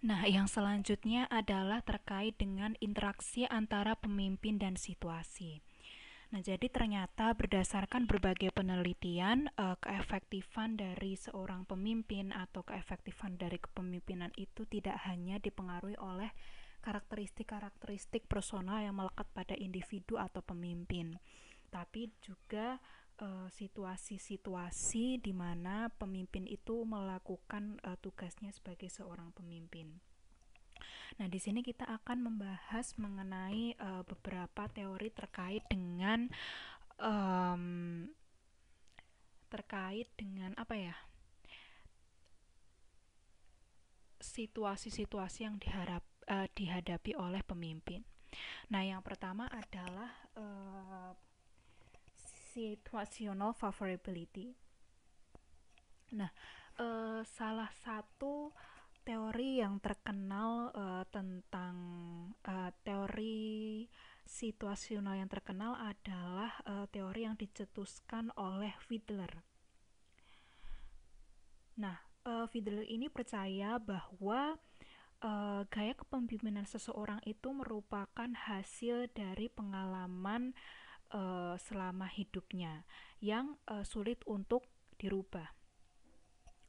Nah, yang selanjutnya adalah terkait dengan interaksi antara pemimpin dan situasi. Nah, jadi ternyata berdasarkan berbagai penelitian, keefektifan dari seorang pemimpin atau keefektifan dari kepemimpinan itu tidak hanya dipengaruhi oleh karakteristik-karakteristik personal yang melekat pada individu atau pemimpin, tapi juga situasi-situasi di mana pemimpin itu melakukan tugasnya sebagai seorang pemimpin. Nah, di sini kita akan membahas mengenai beberapa teori um, terkait dengan apa ya, situasi-situasi yang dihadapi oleh pemimpin. Nah, yang pertama adalah situational favorability. Nah, salah satu teori yang terkenal tentang teori situasional yang terkenal adalah teori yang dicetuskan oleh Fiedler. Nah, Fiedler ini percaya bahwa gaya kepemimpinan seseorang itu merupakan hasil dari pengalaman selama hidupnya yang sulit untuk dirubah.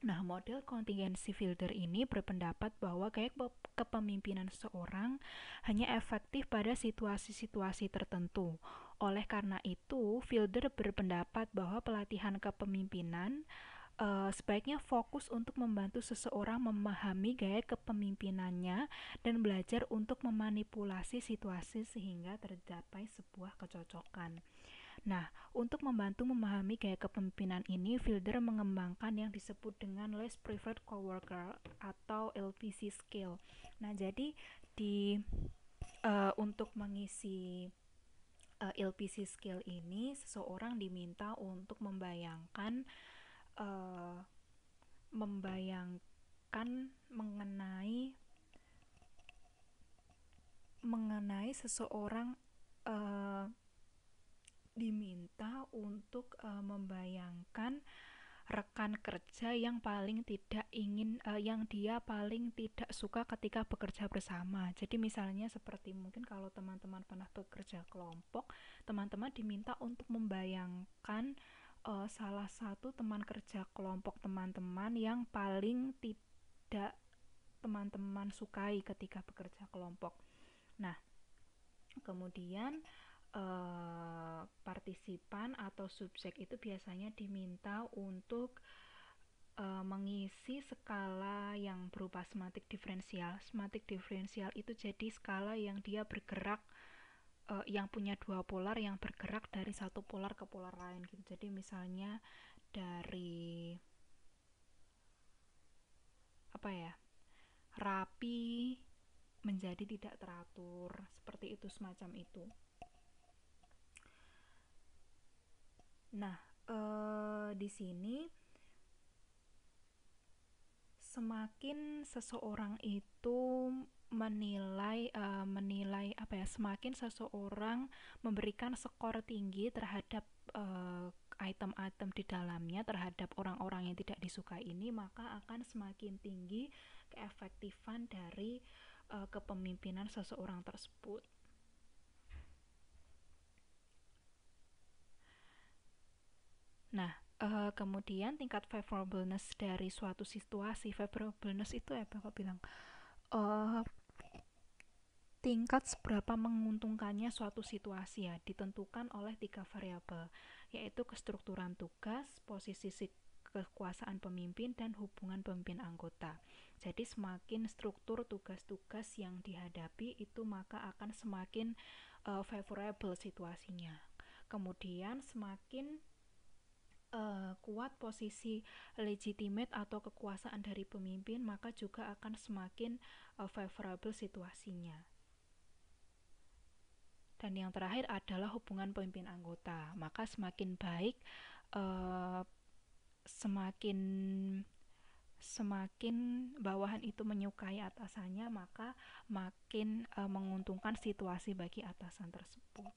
Nah, model kontingensi Fielder ini berpendapat bahwa gaya kepemimpinan seseorang hanya efektif pada situasi-situasi tertentu. Oleh karena itu, Fielder berpendapat bahwa pelatihan kepemimpinan sebaiknya fokus untuk membantu seseorang memahami gaya kepemimpinannya dan belajar untuk memanipulasi situasi sehingga tercapai sebuah kecocokan. Nah, untuk membantu memahami gaya kepemimpinan ini, Fielder mengembangkan yang disebut dengan Less Preferred Coworker atau LPC Skill. Nah, jadi di untuk mengisi LPC Skill ini, seseorang diminta untuk uh, membayangkan mengenai mengenai seseorang uh, diminta untuk membayangkan rekan kerja yang paling tidak ingin yang dia paling tidak suka ketika bekerja bersama. Jadi misalnya seperti mungkin kalau teman-teman pernah bekerja kelompok, teman-teman diminta untuk membayangkan salah satu teman kerja kelompok teman-teman yang paling tidak teman-teman sukai ketika bekerja kelompok. Nah, kemudian partisipan atau subjek itu biasanya diminta untuk mengisi skala yang berupa semantik diferensial. Semantik diferensial itu jadi skala yang dia bergerak yang punya dua polar yang bergerak dari satu polar ke polar lain gitu. Jadi misalnya dari apa ya, rapi menjadi tidak teratur, seperti itu, semacam itu. Nah, di sini semakin seseorang itu menilai apa ya, semakin seseorang memberikan skor tinggi terhadap item-item di dalamnya, terhadap orang-orang yang tidak disukai ini, maka akan semakin tinggi keefektifan dari kepemimpinan seseorang tersebut. Nah, kemudian tingkat favorableness dari suatu situasi. Favorableness itu ya Bapak bilang uh, tingkat seberapa menguntungkannya suatu situasi ya ditentukan oleh tiga variabel, yaitu kestrukturan tugas, posisi kekuasaan pemimpin, dan hubungan pemimpin anggota. Jadi semakin struktur tugas-tugas yang dihadapi itu, maka akan semakin favorable situasinya. Kemudian semakin kuat posisi legitimate atau kekuasaan dari pemimpin, maka juga akan semakin favorable situasinya. Dan yang terakhir adalah hubungan pemimpin anggota. Maka semakin baik, uh, semakin semakin bawahan itu menyukai atasannya, maka makin menguntungkan situasi bagi atasan tersebut.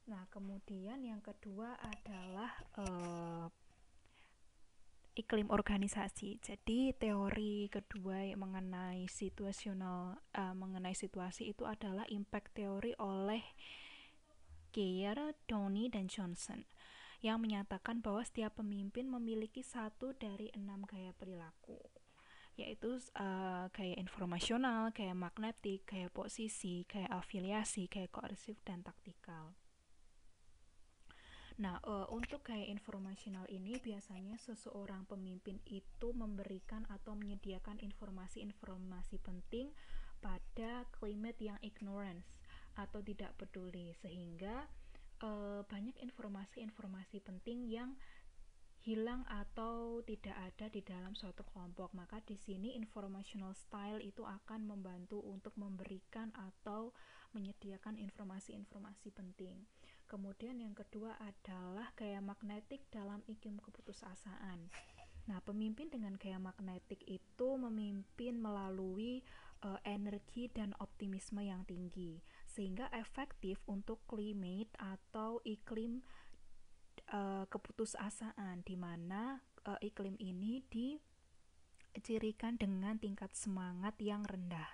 Nah, kemudian yang kedua adalah iklim organisasi. Jadi teori kedua mengenai mengenai situasi itu adalah impact teori oleh Geyer, Downey, dan Johnson yang menyatakan bahwa setiap pemimpin memiliki satu dari 6 gaya perilaku, yaitu gaya informasional, gaya magnetik, gaya posisi, gaya afiliasi, gaya koersif, dan taktikal. Nah, untuk gaya informasional ini biasanya seseorang pemimpin itu memberikan atau menyediakan informasi-informasi penting pada climate yang ignorance atau tidak peduli, sehingga banyak informasi-informasi penting yang hilang atau tidak ada di dalam suatu kelompok. Maka di sini informational style itu akan membantu untuk memberikan atau menyediakan informasi-informasi penting. Kemudian yang kedua adalah gaya magnetik dalam iklim keputusasaan. Nah, pemimpin dengan gaya magnetik itu memimpin melalui energi dan optimisme yang tinggi, sehingga efektif untuk climate atau iklim keputusasaan, di mana iklim ini dicirikan dengan tingkat semangat yang rendah.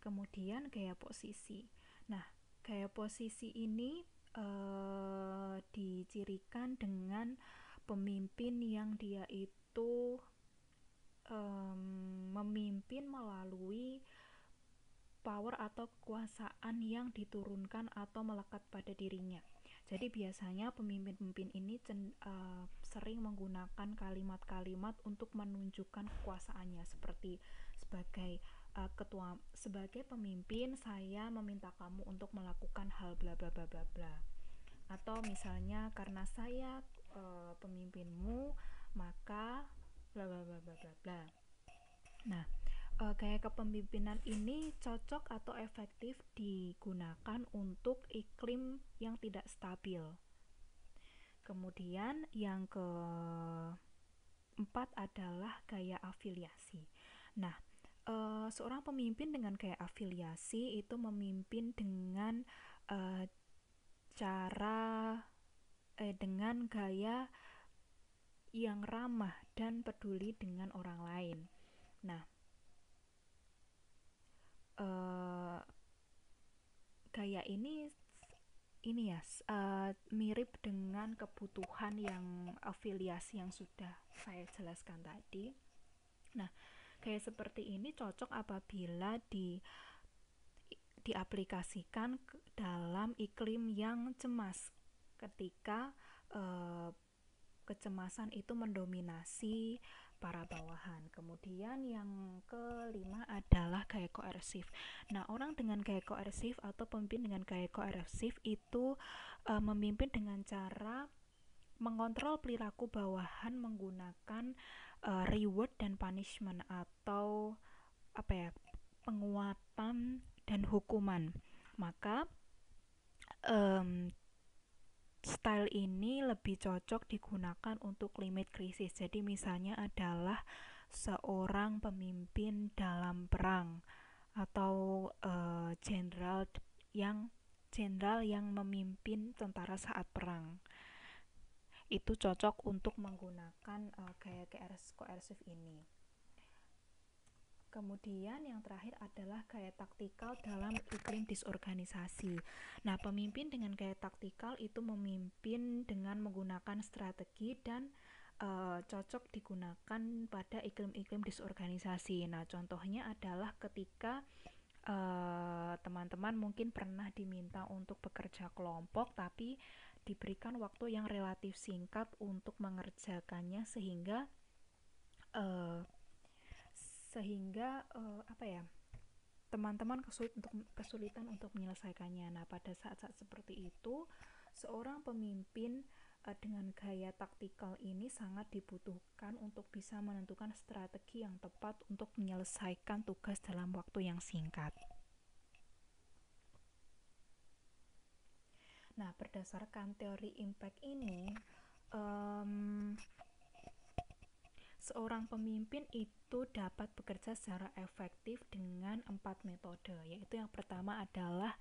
Kemudian gaya posisi. Nah, gaya posisi ini dicirikan dengan pemimpin yang dia itu memimpin melalui power atau kekuasaan yang diturunkan atau melekat pada dirinya. Jadi biasanya pemimpin-pemimpin ini sering menggunakan kalimat-kalimat untuk menunjukkan kekuasaannya, seperti sebagai pemimpin saya meminta kamu untuk melakukan hal bla bla bla bla bla. Atau misalnya karena saya pemimpinmu maka bla bla bla bla bla bla. Nah, gaya kepemimpinan ini cocok atau efektif digunakan untuk iklim yang tidak stabil. Kemudian yang keempat adalah gaya afiliasi. Nah, seorang pemimpin dengan gaya afiliasi itu memimpin dengan dengan gaya yang ramah dan peduli dengan orang lain. Nah, gaya ini ya mirip dengan kebutuhan yang afiliasi yang sudah saya jelaskan tadi. Nah, gaya seperti ini cocok apabila diaplikasikan dalam iklim yang cemas, ketika kecemasan itu mendominasi para bawahan. Kemudian yang kelima adalah gaya koersif. Nah, orang dengan gaya koersif atau pemimpin dengan gaya koersif itu memimpin dengan cara mengontrol perilaku bawahan menggunakan reward dan punishment, atau penguatan dan hukuman. Maka style ini lebih cocok digunakan untuk climate crisis. Jadi misalnya adalah seorang pemimpin dalam perang atau jenderal yang memimpin tentara saat perang. Itu cocok untuk menggunakan gaya koersif ini. Kemudian yang terakhir adalah gaya taktikal dalam iklim disorganisasi. Nah, pemimpin dengan gaya taktikal itu memimpin dengan menggunakan strategi dan cocok digunakan pada iklim-iklim disorganisasi. Nah, contohnya adalah ketika teman-teman mungkin pernah diminta untuk bekerja kelompok, tapi diberikan waktu yang relatif singkat untuk mengerjakannya, sehingga teman-teman kesulitan untuk menyelesaikannya. Nah, pada saat-saat seperti itu, seorang pemimpin dengan gaya taktikal ini sangat dibutuhkan untuk bisa menentukan strategi yang tepat untuk menyelesaikan tugas dalam waktu yang singkat. Nah, berdasarkan teori impact ini, seorang pemimpin itu dapat bekerja secara efektif dengan 4 metode, yaitu yang pertama adalah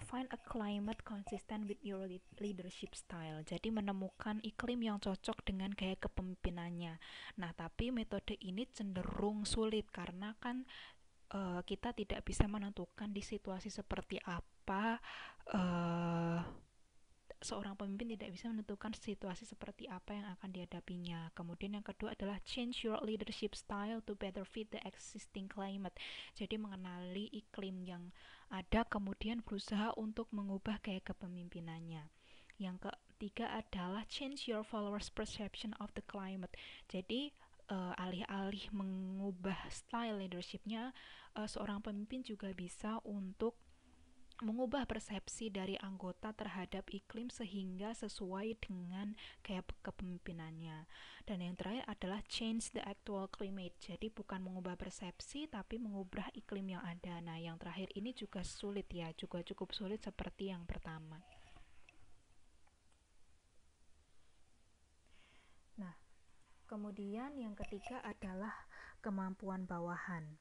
find a climate consistent with your leadership style. Jadi menemukan iklim yang cocok dengan gaya kepemimpinannya. Nah, tapi metode ini cenderung sulit karena kan kita tidak bisa menentukan di situasi seperti apa seorang pemimpin tidak bisa menentukan situasi seperti apa yang akan dihadapinya. Kemudian yang kedua adalah change your leadership style to better fit the existing climate. Jadi mengenali iklim yang ada kemudian berusaha untuk mengubah gaya kepemimpinannya. Yang ketiga adalah change your followers perception of the climate. Jadi alih-alih mengubah style leadershipnya, seorang pemimpin juga bisa untuk mengubah persepsi dari anggota terhadap iklim sehingga sesuai dengan gaya kepemimpinannya. Dan yang terakhir adalah change the actual climate. Jadi bukan mengubah persepsi tapi mengubah iklim yang ada. Nah, yang terakhir ini juga sulit ya, juga cukup sulit seperti yang pertama. Nah, kemudian yang ketiga adalah kemampuan bawahan.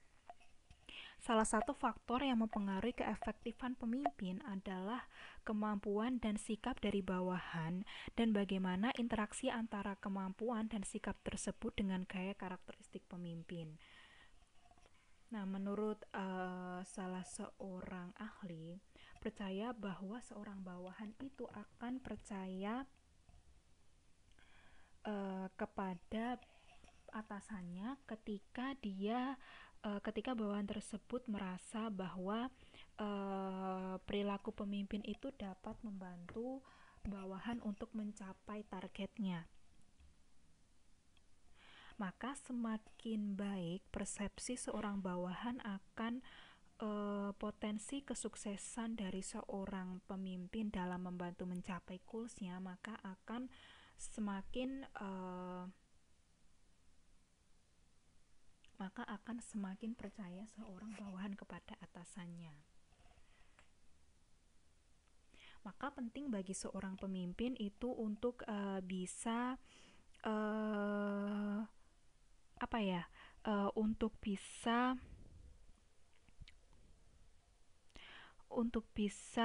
Salah satu faktor yang mempengaruhi keefektifan pemimpin adalah kemampuan dan sikap dari bawahan dan bagaimana interaksi antara kemampuan dan sikap tersebut dengan gaya karakteristik pemimpin. Nah, menurut salah seorang ahli, percaya bahwa seorang bawahan itu akan percaya kepada atasannya ketika bawahan tersebut merasa bahwa perilaku pemimpin itu dapat membantu bawahan untuk mencapai targetnya. Maka semakin baik persepsi seorang bawahan akan potensi kesuksesan dari seorang pemimpin dalam membantu mencapai goalsnya, maka akan semakin percaya seorang bawahan kepada atasannya. Maka penting bagi seorang pemimpin itu untuk bisa untuk bisa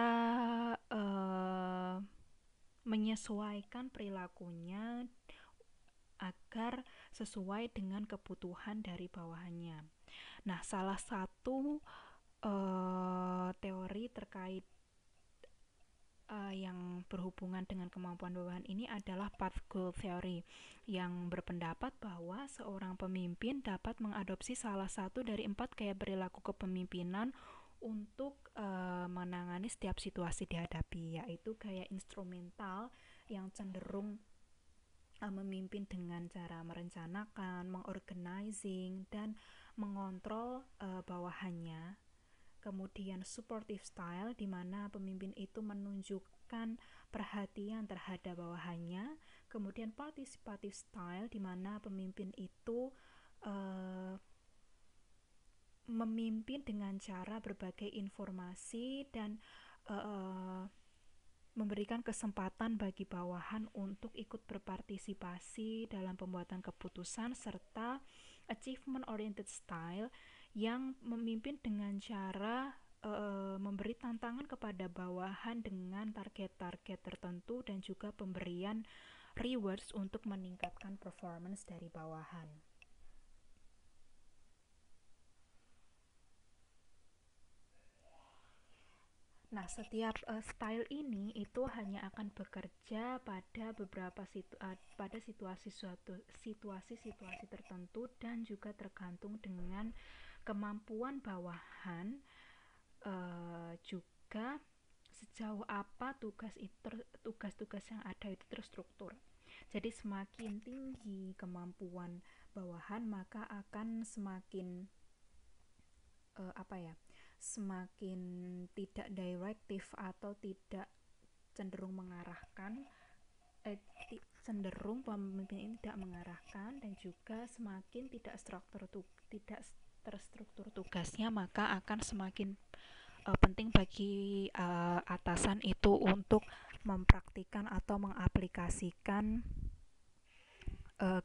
menyesuaikan perilakunya agar sesuai dengan kebutuhan dari bawahannya. Nah, salah satu teori terkait yang berhubungan dengan kemampuan bawahan ini adalah path goal theory yang berpendapat bahwa seorang pemimpin dapat mengadopsi salah satu dari 4 gaya perilaku kepemimpinan untuk menangani setiap situasi dihadapi, yaitu gaya instrumental yang cenderung memimpin dengan cara merencanakan, mengorganizing, dan mengontrol bawahannya. Kemudian supportive style, di mana pemimpin itu menunjukkan perhatian terhadap bawahannya. Kemudian participative style, di mana pemimpin itu memimpin dengan cara berbagai informasi dan memberikan kesempatan bagi bawahan untuk ikut berpartisipasi dalam pembuatan keputusan, serta achievement oriented style yang memimpin dengan cara memberi tantangan kepada bawahan dengan target-target tertentu dan juga pemberian rewards untuk meningkatkan performance dari bawahan. Nah, setiap style ini itu hanya akan bekerja pada situasi-situasi tertentu dan juga tergantung dengan kemampuan bawahan, juga sejauh apa tugas-tugas yang ada itu terstruktur. Jadi semakin tinggi kemampuan bawahan, maka akan semakin semakin tidak direktif atau tidak cenderung mengarahkan, cenderung pemimpin ini tidak mengarahkan, dan juga semakin tidak terstruktur tugasnya, maka akan semakin penting bagi atasan itu untuk mempraktikkan atau mengaplikasikan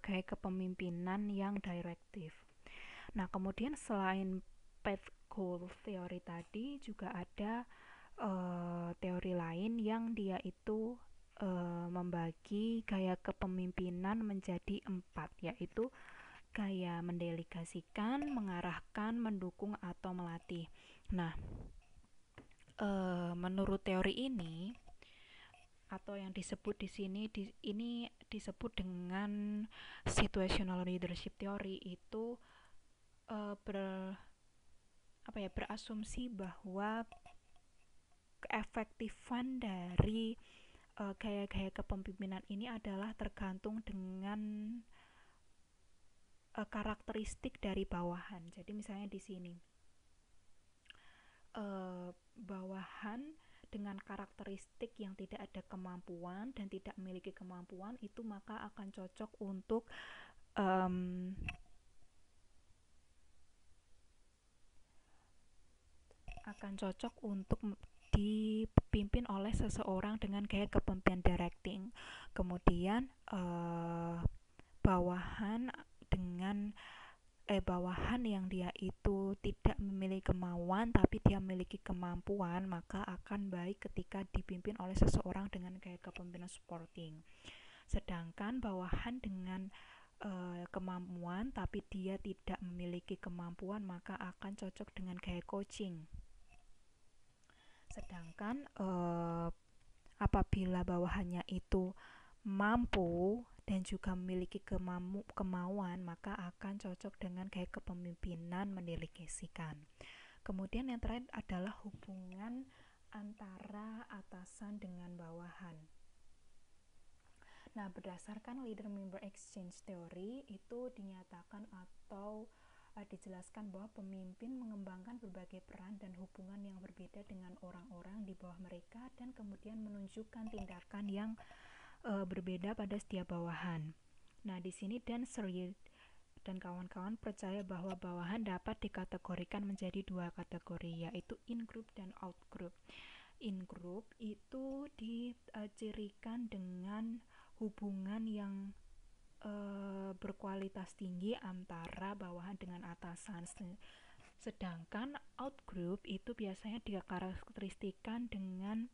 gaya kepemimpinan yang direktif. Nah, kemudian selain path goal theory tadi juga ada teori lain yang dia itu membagi gaya kepemimpinan menjadi 4, yaitu gaya mendelegasikan, mengarahkan, mendukung, atau melatih. Nah, menurut teori ini atau yang disebut di sini ini disebut dengan situational leadership theory, itu berasumsi bahwa keefektifan dari gaya-gaya kepemimpinan ini adalah tergantung dengan karakteristik dari bawahan. Jadi misalnya di sini bawahan dengan karakteristik yang tidak ada kemampuan dan tidak memiliki kemampuan itu maka akan cocok untuk dipimpin oleh seseorang dengan gaya kepemimpinan directing. Kemudian bawahan yang dia itu tidak memiliki kemauan tapi dia memiliki kemampuan, maka akan baik ketika dipimpin oleh seseorang dengan gaya kepemimpinan supporting. Sedangkan bawahan dengan kemampuan tapi dia tidak memiliki kemampuan, maka akan cocok dengan gaya coaching. Sedangkan apabila bawahannya itu mampu dan juga memiliki kemauan, maka akan cocok dengan gaya kepemimpinan mendelegasikan. Kemudian yang terakhir adalah hubungan antara atasan dengan bawahan. Nah, berdasarkan leader-member exchange theory itu dinyatakan atau dijelaskan bahwa pemimpin mengembangkan berbagai peran dan hubungan yang berbeda dengan orang-orang di bawah mereka dan kemudian menunjukkan tindakan yang berbeda pada setiap bawahan. Nah, di sini Dan Searle dan kawan-kawan percaya bahwa bawahan dapat dikategorikan menjadi 2 kategori, yaitu in-group dan out-group. In-group itu dicirikan dengan hubungan yang berkualitas tinggi antara bawahan dengan atasan. Sedangkan out-group itu biasanya dikarakteristikan dengan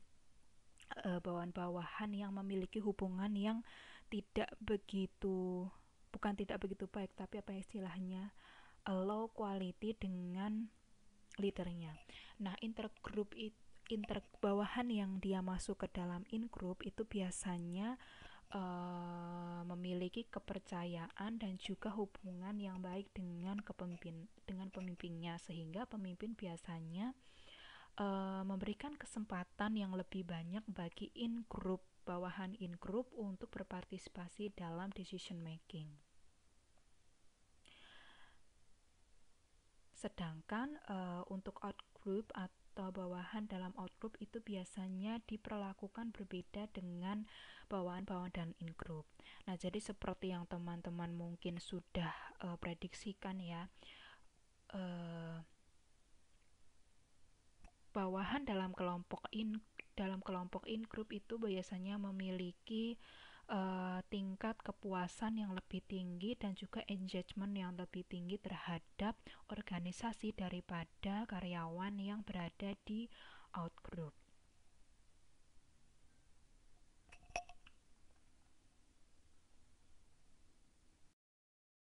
bawahan-bawahan yang memiliki hubungan yang bukan tidak begitu baik, tapi istilahnya low quality dengan leadernya. Nah, bawahan yang dia masuk ke dalam in-group itu biasanya memiliki kepercayaan dan juga hubungan yang baik dengan pemimpinnya, sehingga pemimpin biasanya memberikan kesempatan yang lebih banyak bagi bawahan in-group untuk berpartisipasi dalam decision making. Sedangkan untuk out-group atau bawahan dalam out-group itu biasanya diperlakukan berbeda dengan bawahan-bawahan dan in-group. Nah, jadi seperti yang teman-teman mungkin sudah prediksikan ya, bawahan dalam kelompok in-group itu biasanya memiliki tingkat kepuasan yang lebih tinggi dan juga engagement yang lebih tinggi terhadap organisasi daripada karyawan yang berada di out-group.